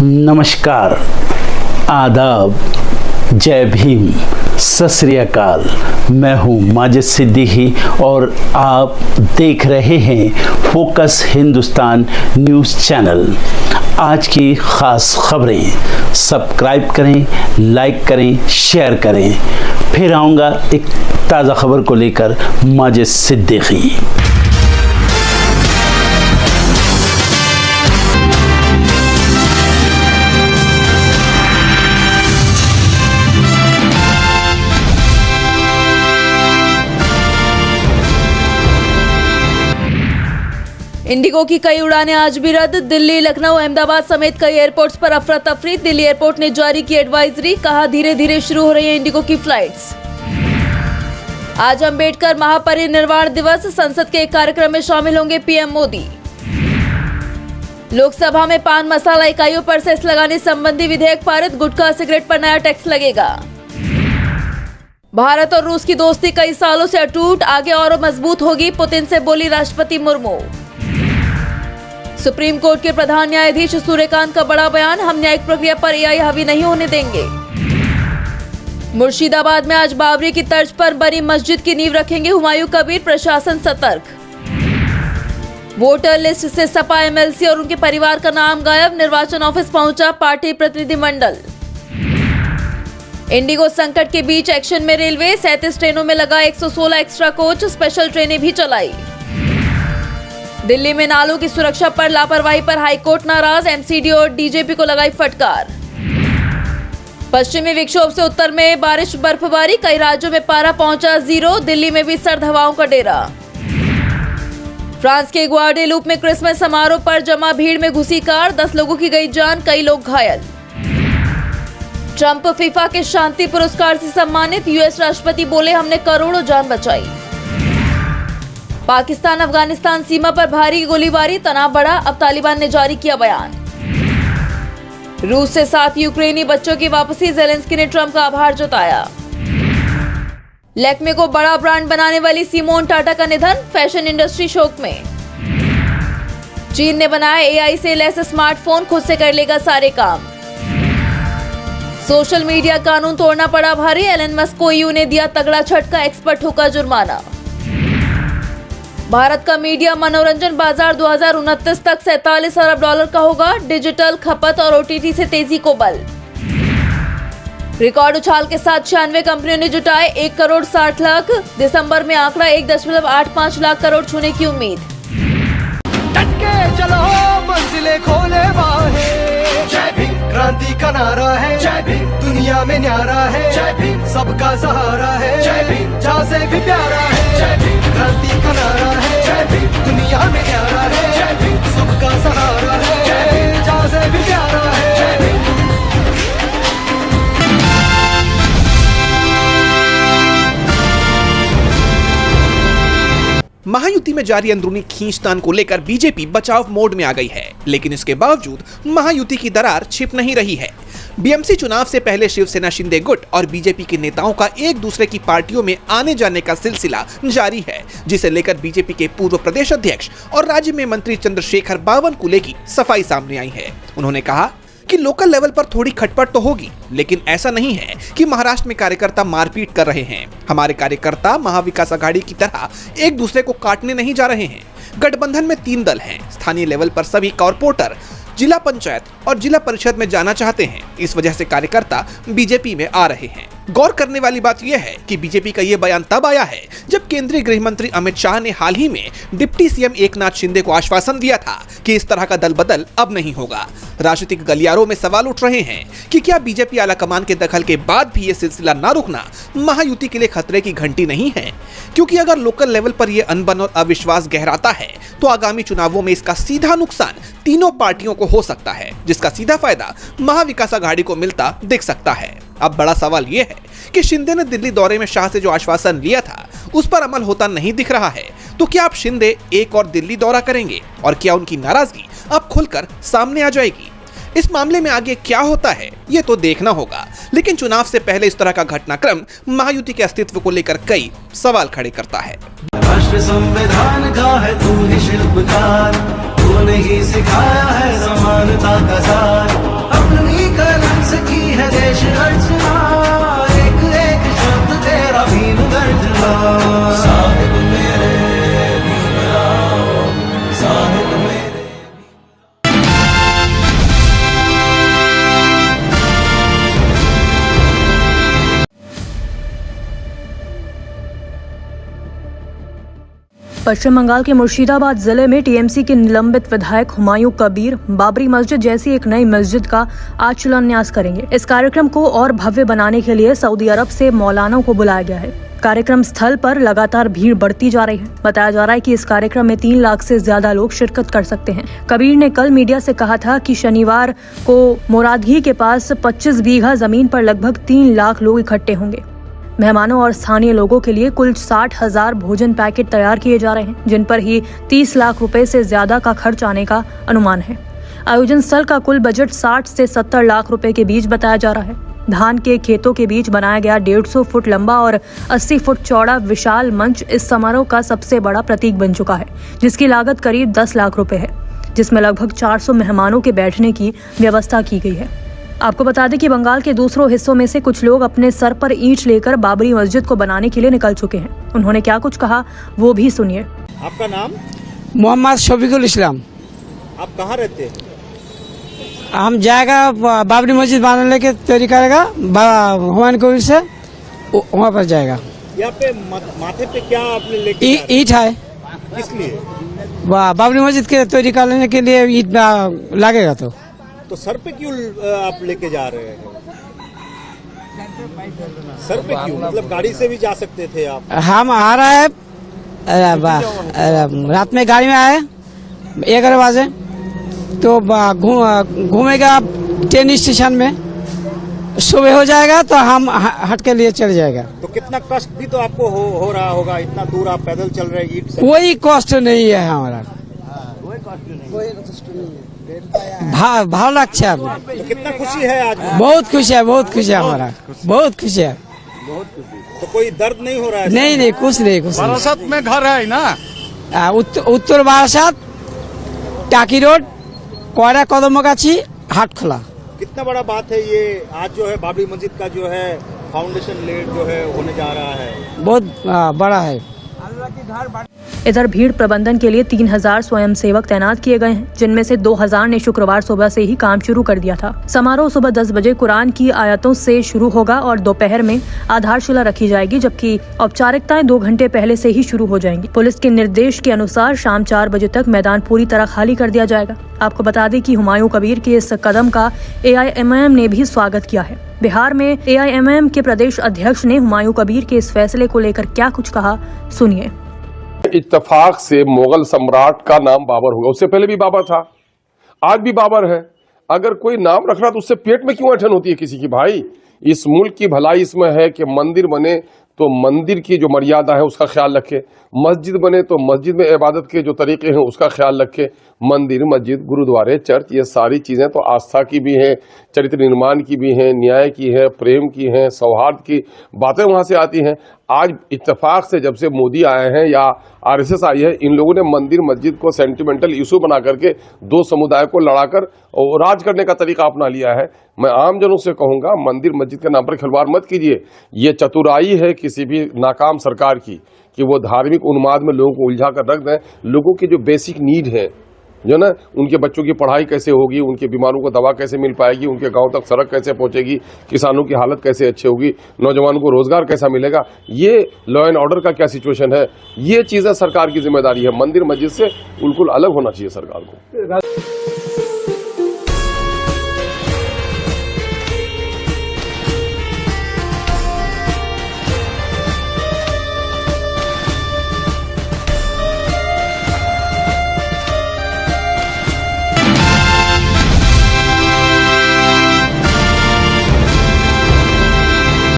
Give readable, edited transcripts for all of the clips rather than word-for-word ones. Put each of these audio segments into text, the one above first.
नमस्कार, आदाब, जय भीम, सत श्री अकाल। मैं हूँ माजिद सिद्दीकी और आप देख रहे हैं फोकस हिंदुस्तान न्यूज़ चैनल। आज की ख़ास खबरें सब्सक्राइब करें, लाइक करें, शेयर करें। फिर आऊँगा एक ताज़ा खबर को लेकर माजिद सिद्दीकी। इंडिगो की कई उड़ानें आज भी रद्द। दिल्ली, लखनऊ, अहमदाबाद समेत कई एयरपोर्ट्स पर अफरा तफरी। दिल्ली एयरपोर्ट ने जारी की एडवाइजरी, कहा धीरे धीरे शुरू हो रही है इंडिगो की फ्लाइट्स। आज अंबेडकर महापरिनिर्वाण दिवस, संसद के एक कार्यक्रम में शामिल होंगे पीएम मोदी। लोकसभा में पान मसाला इकाइयों पर सेस लगाने संबंधी विधेयक पारित, गुटखा सिगरेट पर नया टैक्स लगेगा। भारत और रूस की दोस्ती कई सालों से अटूट, आगे और मजबूत होगी, पुतिन से बोली राष्ट्रपति मुर्मू। सुप्रीम कोर्ट के प्रधान न्यायाधीश सूर्यकांत का बड़ा बयान, हम न्यायिक प्रक्रिया पर एआई हावी नहीं होने देंगे। मुर्शिदाबाद में आज बाबरी की तर्ज पर बनी मस्जिद की नींव रखेंगे हुमायूं कबीर, प्रशासन सतर्क। वोटर लिस्ट से सपा एमएलसी और उनके परिवार का नाम गायब, निर्वाचन ऑफिस पहुंचा पार्टी प्रतिनिधिमंडल। इंडिगो संकट के बीच एक्शन में रेलवे, 37 ट्रेनों में लगा 116 एक्स्ट्रा कोच, स्पेशल ट्रेनें भी चलाई। दिल्ली में नालों की सुरक्षा पर लापरवाही पर हाईकोर्ट नाराज, एमसीडी और डीजीपी को लगाई फटकार। पश्चिमी विक्षोभ से उत्तर में बारिश बर्फबारी, कई राज्यों में पारा पहुंचा 0, दिल्ली में भी सर्द हवाओं का डेरा। फ्रांस के ग्वाडेलूप में क्रिसमस समारोह पर जमा भीड़ में घुसी कार, 10 लोगों की गई जान, कई लोग घायल। ट्रंप फीफा के शांति पुरस्कार से सम्मानित, यूएस राष्ट्रपति बोले हमने करोड़ों जान बचाई। पाकिस्तान अफगानिस्तान सीमा पर भारी गोलीबारी, तनाव बढ़ा, अब तालिबान ने जारी किया बयान। रूस से 7 यूक्रेनी बच्चों की वापसी, ज़ेलेंस्की ने ट्रंप का आभार जताया। लैक्मे को बड़ा ब्रांड बनाने वाली सिमोन टाटा का निधन, फैशन इंडस्ट्री शोक में। चीन ने बनाया एआई से लैस स्मार्टफोन, खुद से कर लेगा सारे काम। सोशल मीडिया कानून तोड़ना पड़ा भारी, एलन मस्क को ईयू ने दिया तगड़ा झटका, एक्स पर ठोका जुर्माना। भारत का मीडिया मनोरंजन बाजार 2029 तक $47 अरब का होगा, डिजिटल खपत और ओटीटी से तेजी को बल। रिकॉर्ड उछाल के साथ 96 कंपनियों ने जुटाए 1 करोड़ 60 लाख, दिसंबर में आंकड़ा 1.85 लाख करोड़ छूने की उम्मीद। चलो मंजिलें खोले बाहें, जय भीम क्रांति का नारा है, जय भीम दुनिया में न्यारा है, जय भीम सबका सहारा है, जय भीम जहाँ से भी प्यारा है, जय भीम क्रांति का नारा है, जय भीम दुनिया में न्यारा है, जय भीम सबका सहारा है, जय भीम जहाँ से भी प्यारा है, जय भीम। महायुति में जारी अंदरूनी खींचतान को लेकर बीजेपी बचाव मोड में आ गई है, लेकिन इसके बावजूद महायुति की दरार छिप नहीं रही है। बीएमसी चुनाव से पहले शिवसेना शिंदे गुट और बीजेपी के नेताओं का एक दूसरे की पार्टियों में आने जाने का सिलसिला जारी है, जिसे लेकर बीजेपी के पूर्व प्रदेश अध्यक्ष और राज्य में मंत्री चंद्रशेखर बावनकुले की सफाई सामने आई है। उन्होंने कहा कि लोकल लेवल पर थोड़ी खटपट तो होगी, लेकिन ऐसा नहीं है कि महाराष्ट्र में कार्यकर्ता मारपीट कर रहे हैं। हमारे कार्यकर्ता महाविकास आघाड़ी की तरह एक दूसरे को काटने नहीं जा रहे हैं। गठबंधन में 3 दल हैं। स्थानीय लेवल पर सभी कॉर्पोरेटर जिला पंचायत और जिला परिषद में जाना चाहते हैं। इस वजह से कार्यकर्ता बीजेपी में आ रहे हैं। गौर करने वाली बात यह है कि बीजेपी का यह बयान तब आया है जब केंद्रीय गृह मंत्री अमित शाह ने हाल ही में डिप्टी सीएम एकनाथ शिंदे को आश्वासन दिया था कि इस तरह का दल बदल अब नहीं होगा। राजनीतिक गलियारों में सवाल उठ रहे हैं कि क्या बीजेपी आलाकमान के दखल के बाद भी ये सिलसिला ना रुकना महायुति के लिए खतरे की घंटी नहीं है? क्योंकि अगर लोकल लेवल पर यह अनबन और अविश्वास गहराता है तो आगामी चुनावों में इसका सीधा नुकसान तीनों पार्टियों को हो सकता है, जिसका सीधा फायदा महाविकास आघाड़ी को मिलता दिख सकता है। अब बड़ा सवाल यह है कि शिंदे ने दिल्ली दौरे में शाह से जो आश्वासन लिया था उस पर अमल होता नहीं दिख रहा है। तो क्या अब शिंदे एक और दिल्ली दौरा करेंगे और क्या उनकी नाराजगी अब खुलकर सामने आ जाएगी? इस मामले में आगे क्या होता है ये तो देखना होगा, लेकिन चुनाव से पहले इस तरह का घटनाक्रम महायुति के अस्तित्व को लेकर कई सवाल खड़े करता है। राष्ट्र संविधान का है तू ही शिल्पकार, तूने ही सिखाया है समानता का सार। पश्चिम बंगाल के मुर्शिदाबाद जिले में टीएमसी के निलंबित विधायक हुमायूं कबीर बाबरी मस्जिद जैसी एक नई मस्जिद का आज शिलान्यास करेंगे। इस कार्यक्रम को और भव्य बनाने के लिए सऊदी अरब से मौलानाओं को बुलाया गया है। कार्यक्रम स्थल पर लगातार भीड़ बढ़ती जा रही है। बताया जा रहा है कि इस कार्यक्रम में 3 लाख से ज्यादा लोग शिरकत कर सकते हैं। कबीर ने कल मीडिया से कहा था कि शनिवार को मोरादगी के पास 25 बीघा जमीन पर लगभग 3 लाख लोग इकट्ठे होंगे। मेहमानों और स्थानीय लोगों के लिए कुल 60,000 भोजन पैकेट तैयार किए जा रहे हैं, जिन पर ही 30 लाख रुपए से ज्यादा का खर्च आने का अनुमान है। आयोजन स्थल का कुल बजट 60 से 70 लाख रुपए के बीच बताया जा रहा है। धान के खेतों के बीच बनाया गया 150 फुट लंबा और 80 फुट चौड़ा विशाल मंच इस समारोह का सबसे बड़ा प्रतीक बन चुका है, जिसकी लागत करीब 10 लाख रुपए है, जिसमें लगभग 400 मेहमानों के बैठने की व्यवस्था की गई है। आपको बता दें कि बंगाल के दूसरों हिस्सों में से कुछ लोग अपने सर पर ईंट लेकर बाबरी मस्जिद को बनाने के लिए निकल चुके हैं। उन्होंने क्या कुछ कहा वो भी सुनिए। आपका नाम? मोहम्मद शफीकुल इस्लाम। आप कहाँ रहते हैं? हम जाएगा बाबरी मस्जिद बनाने के तैयारी करेगा हुमायूं कबीर से, वहाँ पर जाएगा। यहाँ पे माथे पे क्या आपने लेके ईट है। किस लिए? बाबरी मस्जिद के तैयारी करने के लिए ईट लगेगा। तो सर पे क्यों आप लेके जा रहे हैं? सर पे क्यों? मतलब गाड़ी से भी जा सकते थे आप। हम आ रहा है रात में गाड़ी में आए 11 बजे, तो घूमेगा ट्रेन स्टेशन में, सुबह हो जाएगा तो हम हट के लिए चल जाएगा। तो कितना कष्ट भी तो आपको हो रहा होगा, इतना दूर आप पैदल चल रहे हैं ईट से। कोई कष्ट नहीं है हमारा, भाव लगता है। तो कितना खुशी है आज? बहुत खुशी है, बहुत खुशी है हमारा, बहुत खुशी है। तो कोई दर्द नहीं हो रहा है? नहीं, कुछ नहीं। बारासात में घर है ना, उत्तर बारासात, टाकी रोड, कोयरा कदमगाछी, हाटखोला। कितना बड़ा बात है ये। आज जो है बाबरी मस्जिद का जो है फाउंडेशन लेड जो है होने जा रहा है, बहुत बड़ा है। इधर भीड़ प्रबंधन के लिए 3000 स्वयंसेवक तैनात किए गए हैं, जिनमें से 2000 ने शुक्रवार सुबह से ही काम शुरू कर दिया था। समारोह सुबह 10 बजे कुरान की आयतों से शुरू होगा और दोपहर में आधारशिला रखी जाएगी, जबकि औपचारिकताएं 2 घंटे पहले से ही शुरू हो जाएंगी। पुलिस के निर्देश के अनुसार शाम 4 बजे तक मैदान पूरी तरह खाली कर दिया जाएगा। आपको बता दें कि हुमायूं कबीर के इस कदम का AIMM ने भी स्वागत किया है। बिहार में AIMM के प्रदेश अध्यक्ष ने हुमायूं कबीर के इस फैसले को लेकर क्या कुछ कहा, सुनिए। इत्तेफाक से मुगल सम्राट का नाम बाबर होगा, उससे पहले भी बाबर था, आज भी बाबर है। अगर कोई नाम रख रहा तो उससे पेट में क्यों अठन होती है किसी की? भाई, इस मुल्क की भलाई इसमें है कि मंदिर बने तो मंदिर की जो मर्यादा है उसका ख्याल रखे, मस्जिद बने तो मस्जिद में इबादत के जो तरीके हैं उसका ख्याल रखे। मंदिर, मस्जिद, गुरुद्वारे, चर्च, ये सारी चीज़ें तो आस्था की भी हैं, चरित्र निर्माण की भी हैं, न्याय की है, प्रेम की है, सौहार्द की बातें वहाँ से आती हैं। आज इत्तेफाक से जब से मोदी आए हैं या RSS आई है, इन लोगों ने मंदिर मस्जिद को सेंटिमेंटल इशू बना करके 2 समुदाय को लड़ाकर और राज करने का तरीका अपना लिया है। मैं आम जनों से कहूँगा, मंदिर मस्जिद के नाम पर खिलवाड़ मत कीजिए। ये चतुराई है किसी भी नाकाम सरकार की कि वो धार्मिक उन्माद में लोगों को उलझा कर रख दें। लोगों की जो बेसिक नीड है, जो ना, उनके बच्चों की पढ़ाई कैसे होगी, उनके बीमारों को दवा कैसे मिल पाएगी, उनके गांव तक सड़क कैसे पहुंचेगी, किसानों की हालत कैसे अच्छी होगी, नौजवानों को रोजगार कैसा मिलेगा, ये लॉ एंड ऑर्डर का क्या सिचुएशन है, ये चीज़ें सरकार की जिम्मेदारी है। मंदिर मस्जिद से बिल्कुल अलग होना चाहिए सरकार को।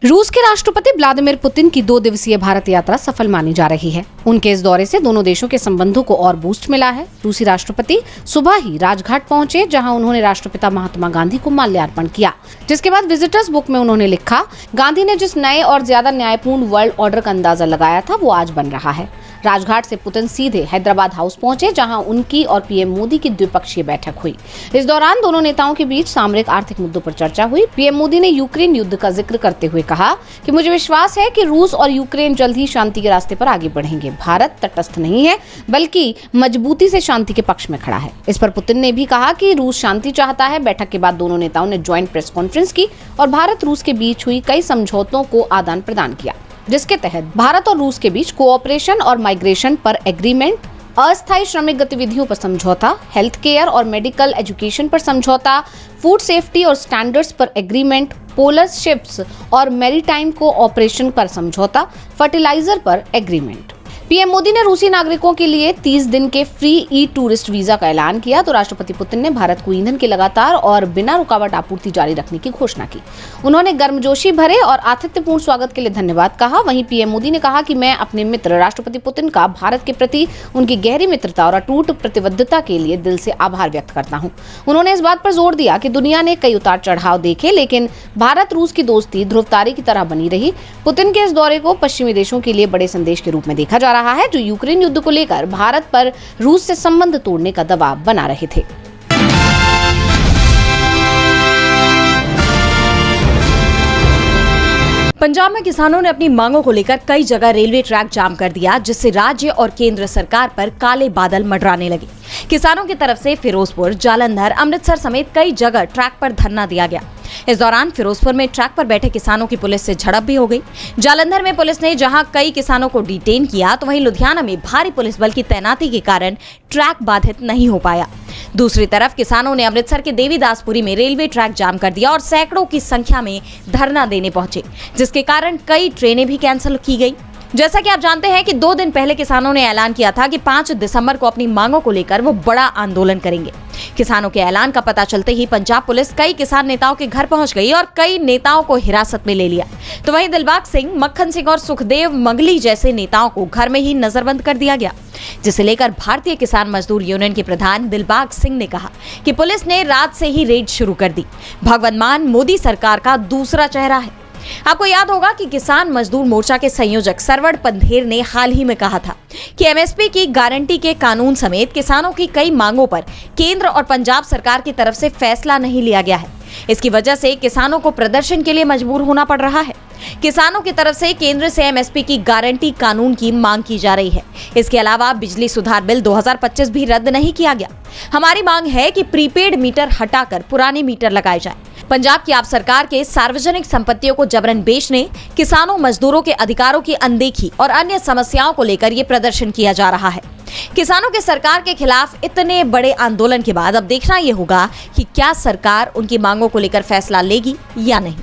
रूस के राष्ट्रपति व्लादिमीर पुतिन की 2 दिवसीय भारत यात्रा सफल मानी जा रही है। उनके इस दौरे से दोनों देशों के संबंधों को और बूस्ट मिला है। रूसी राष्ट्रपति सुबह ही राजघाट पहुंचे, जहां उन्होंने राष्ट्रपिता महात्मा गांधी को माल्यार्पण किया, जिसके बाद विजिटर्स बुक में उन्होंने लिखा, गांधी ने जिस नए और ज्यादा न्यायपूर्ण वर्ल्ड ऑर्डर का अंदाजा लगाया था वो आज बन रहा है। राजघाट से पुतिन सीधे हैदराबाद हाउस पहुंचे, जहां उनकी और पीएम मोदी की द्विपक्षीय बैठक हुई। इस दौरान दोनों नेताओं के बीच सामरिक आर्थिक मुद्दों पर चर्चा हुई। पीएम मोदी ने यूक्रेन युद्ध का जिक्र करते हुए कहा कि मुझे विश्वास है कि रूस और यूक्रेन जल्द ही शांति के रास्ते पर आगे बढ़ेंगे। भारत तटस्थ नहीं है, बल्कि मजबूती से शांति के पक्ष में खड़ा है। इस पर पुतिन ने भी कहा कि रूस शांति चाहता है। बैठक के बाद दोनों नेताओं ने ज्वाइंट प्रेस कॉन्फ्रेंस की और भारत रूस के बीच हुई कई समझौतों को आदान प्रदान किया। जिसके तहत भारत और रूस के बीच कोऑपरेशन और माइग्रेशन पर एग्रीमेंट, अस्थायी श्रमिक गतिविधियों पर समझौता, हेल्थ केयर और मेडिकल एजुकेशन पर समझौता, फूड सेफ्टी और स्टैंडर्ड्स पर एग्रीमेंट, पोलर शिप्स और मैरीटाइम कोऑपरेशन पर समझौता, फर्टिलाइजर पर एग्रीमेंट। पीएम मोदी ने रूसी नागरिकों के लिए 30 दिन के फ्री ई टूरिस्ट वीजा का ऐलान किया तो राष्ट्रपति पुतिन ने भारत को ईंधन की लगातार और बिना रुकावट आपूर्ति जारी रखने की घोषणा की। उन्होंने गर्मजोशी भरे और आतिथ्यपूर्ण स्वागत के लिए धन्यवाद कहा। वहीं पीएम मोदी ने कहा कि मैं अपने मित्र राष्ट्रपति पुतिन का भारत के प्रति उनकी गहरी मित्रता और अटूट प्रतिबद्धता के लिए दिल से आभार व्यक्त करता हूँ। उन्होंने इस बात पर जोर दिया कि दुनिया ने कई उतार चढ़ाव देखे, लेकिन भारत रूस की दोस्ती ध्रुवतारे की तरह बनी रही। पुतिन के इस दौरे को पश्चिमी देशों के लिए बड़े संदेश के रूप में देखा जा रहा है, जो यूक्रेन युद्ध को लेकर भारत पर रूस से संबंध तोड़ने का दबाव बना रहे थे। पंजाब में किसानों ने अपनी मांगों को लेकर कई जगह रेलवे ट्रैक जाम कर दिया, जिससे राज्य और केंद्र सरकार पर काले बादल मंडराने लगे। किसानों की तरफ से फिरोजपुर, जालंधर, अमृतसर समेत कई जगह ट्रैक पर धरना दिया गया। इस दौरान फिरोजपुर में ट्रैक पर बैठे किसानों की पुलिस से झड़प भी हो गई। जालंधर में पुलिस ने जहां कई किसानों को डिटेन किया, तो वहीं लुधियाना में भारी पुलिस बल की तैनाती के कारण ट्रैक बाधित नहीं हो पाया। दूसरी तरफ किसानों ने अमृतसर के देवीदासपुरी में रेलवे ट्रैक जाम कर दिया और सैकड़ों की संख्या में धरना देने पहुंचे, जिसके कारण कई ट्रेनें भी कैंसिल की गई। जैसा कि आप जानते हैं कि 2 दिन पहले किसानों ने ऐलान किया था कि 5 दिसंबर को अपनी मांगों को लेकर वो बड़ा आंदोलन करेंगे। किसानों के ऐलान का पता चलते ही पंजाब पुलिस कई किसान नेताओं के घर पहुंच गई और कई नेताओं को हिरासत में ले लिया। तो वहीं दिलबाग सिंह, मक्खन सिंह और सुखदेव मंगली जैसे नेताओं को घर में ही नजरबंद कर दिया गया, जिसे लेकर भारतीय किसान मजदूर यूनियन के प्रधान दिलबाग सिंह ने कहा कि पुलिस ने रात से ही रेड शुरू कर दी। भगवंत मान मोदी सरकार का दूसरा चेहरा है। आपको याद होगा कि किसान मजदूर मोर्चा के संयोजक सरवण पंधेर ने हाल ही में कहा था कि एमएसपी की गारंटी के कानून समेत किसानों की कई मांगों पर केंद्र और पंजाब सरकार की तरफ से फैसला नहीं लिया गया है। इसकी वजह से किसानों को प्रदर्शन के लिए मजबूर होना पड़ रहा है। किसानों की तरफ से केंद्र से एमएसपी की गारंटी कानून की मांग की जा रही है। इसके अलावा बिजली सुधार बिल 2025 भी रद्द नहीं किया गया। हमारी मांग है कि प्रीपेड मीटर हटाकर पुराने मीटर लगाए जाएं। पंजाब की आप सरकार के सार्वजनिक संपत्तियों को जबरन बेचने, किसानों मजदूरों के अधिकारों की अनदेखी और अन्य समस्याओं को लेकर ये प्रदर्शन किया जा रहा है। किसानों के सरकार के खिलाफ इतने बड़े आंदोलन के बाद अब देखना ये होगा कि क्या सरकार उनकी मांगों को लेकर फैसला लेगी या नहीं।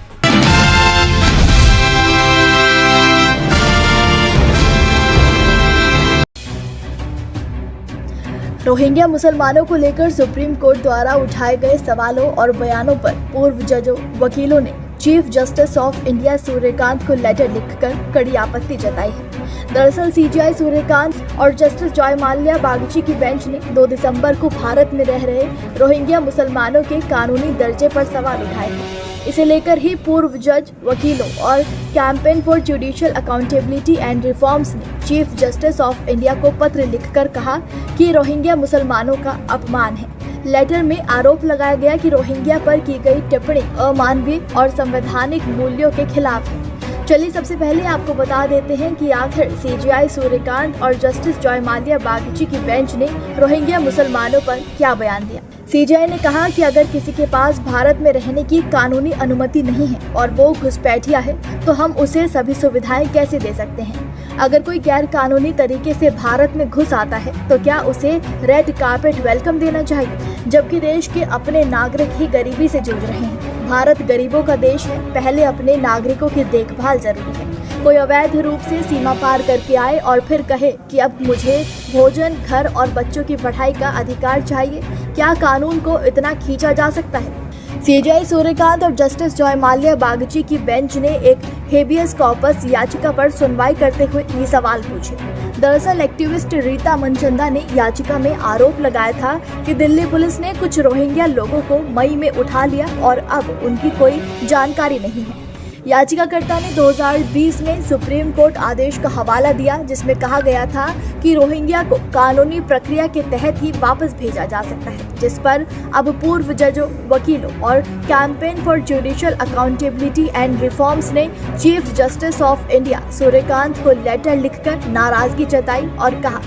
रोहिंग्या मुसलमानों को लेकर सुप्रीम कोर्ट द्वारा उठाए गए सवालों और बयानों पर पूर्व जजों, वकीलों ने chief justice of India Suryakant को लेटर लिखकर कड़ी आपत्ति जताई है। दरअसल सीजीआई सूर्यकांत और जस्टिस जॉय माल्या बागची की बेंच ने 2 दिसंबर को भारत में रह रहे रोहिंग्या मुसलमानों के कानूनी दर्जे पर सवाल उठाए थे। इसे लेकर ही पूर्व जज, वकीलों और campaign for judicial accountability and reforms ने चीफ जस्टिस ऑफ इंडिया को पत्र लिखकर कहा कि रोहिंग्या मुसलमानों का अपमान है। लेटर में आरोप लगाया गया कि रोहिंग्या पर की गई टिप्पणी अमानवीय और संवैधानिक मूल्यों के खिलाफ है। चलिए सबसे पहले आपको बता देते हैं कि आखिर सीजीआई सूर्यकांत और जस्टिस जॉय माल्या बागची की बेंच ने रोहिंग्या मुसलमानों पर क्या बयान दिया। सीजीआई ने कहा कि अगर किसी के पास भारत में रहने की कानूनी अनुमति नहीं है और वो घुसपैठिया है, तो हम उसे सभी सुविधाएं कैसे दे सकते हैं। अगर कोई गैर कानूनी तरीके से भारत में घुस आता है तो क्या उसे रेड कार्पेट वेलकम देना चाहिए, जबकि देश के अपने नागरिक ही गरीबी से जूझ रहे हैं। भारत गरीबों का देश है, पहले अपने नागरिकों की देखभाल जरूरी है। कोई अवैध रूप से सीमा पार करके आए और फिर कहे कि अब मुझे भोजन, घर और बच्चों की पढ़ाई का अधिकार चाहिए, क्या कानून को इतना खींचा जा सकता है। सीजीआई सूर्यकांत और जस्टिस जॉय माल्या बागची की बेंच ने एक हेबियस कॉर्पस याचिका पर सुनवाई करते हुए ये सवाल पूछे। दरअसल एक्टिविस्ट रीता मनचंदा ने याचिका में आरोप लगाया था कि दिल्ली पुलिस ने कुछ रोहिंग्या लोगों को मई में उठा लिया और अब उनकी कोई जानकारी नहीं है। याचिकाकर्ता ने 2020 में सुप्रीम कोर्ट आदेश का हवाला दिया, जिसमें कहा गया था कि रोहिंग्या को कानूनी प्रक्रिया के तहत ही वापस भेजा जा सकता है, जिस पर अब पूर्व जजों, वकीलों और campaign for judicial accountability and reforms ने chief justice of India Suryakant को लेटर लिखकर नाराजगी जताई और कहा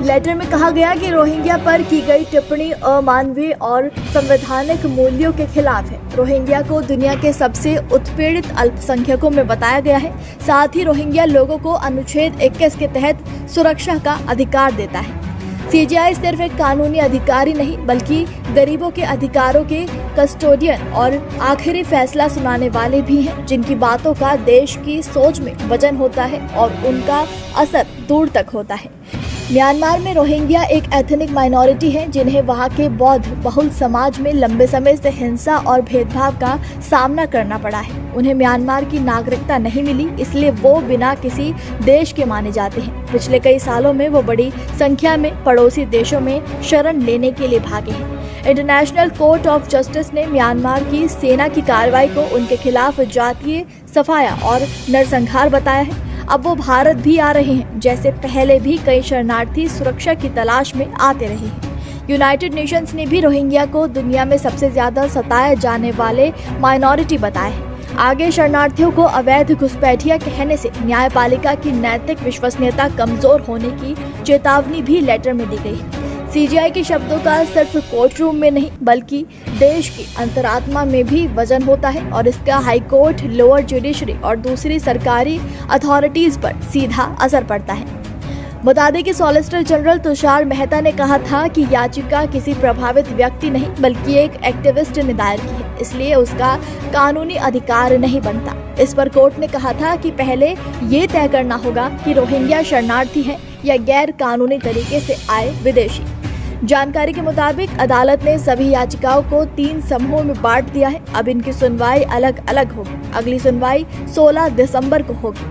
लेटर में कहा गया कि रोहिंग्या पर की गई टिप्पणी अमानवीय और संवैधानिक मूल्यों के खिलाफ है। रोहिंग्या को दुनिया के सबसे उत्पीड़ित अल्पसंख्यकों में बताया गया है। साथ ही रोहिंग्या लोगों को अनुच्छेद 21 के तहत सुरक्षा का अधिकार देता है। सीजेआई सिर्फ एक कानूनी अधिकारी नहीं बल्कि गरीबों के अधिकारों के कस्टोडियन और आखिरी फैसला सुनाने वाले भी हैं, जिनकी बातों का देश की सोच में वजन होता है और उनका असर दूर तक होता है। म्यांमार में रोहिंग्या एक एथनिक माइनॉरिटी है, जिन्हें वहां के बौद्ध बहुल समाज में लंबे समय से हिंसा और भेदभाव का सामना करना पड़ा है। उन्हें म्यांमार की नागरिकता नहीं मिली, इसलिए वो बिना किसी देश के माने जाते हैं। पिछले कई सालों में वो बड़ी संख्या में पड़ोसी देशों में शरण लेने के लिए भागे हैं। इंटरनेशनल कोर्ट ऑफ जस्टिस ने म्यांमार की सेना की कार्रवाई को उनके खिलाफ जातीय सफाया और नरसंहार बताया है। अब वो भारत भी आ रहे हैं, जैसे पहले भी कई शरणार्थी सुरक्षा की तलाश में आते रहे हैं। यूनाइटेड नेशंस ने भी रोहिंग्या को दुनिया में सबसे ज्यादा सताए जाने वाले माइनॉरिटी बताया है। आगे शरणार्थियों को अवैध घुसपैठिया कहने से न्यायपालिका की नैतिक विश्वसनीयता कमजोर होने की चेतावनी भी लेटर में दी गई है। सीजीआई के शब्दों का सिर्फ कोर्ट रूम में नहीं बल्कि देश की अंतरात्मा में भी वजन होता है और इसका हाई कोर्ट, लोअर जुडिशरी और दूसरी सरकारी अथॉरिटीज पर सीधा असर पड़ता है। बता दें कि सॉलिसिटर जनरल तुषार मेहता ने कहा था कि याचिका किसी प्रभावित व्यक्ति नहीं बल्कि एक एक्टिविस्ट ने दायर की है, इसलिए उसका कानूनी अधिकार नहीं बनता। इस पर कोर्ट ने कहा था कि पहले ये तय करना होगा कि रोहिंग्या शरणार्थी हैं या गैर कानूनी तरीके से आए विदेशी। जानकारी के मुताबिक अदालत ने सभी याचिकाओं को 3 समूहों में बांट दिया है। अब इनकी सुनवाई अलग अलग होगी। अगली सुनवाई 16 दिसंबर को होगी।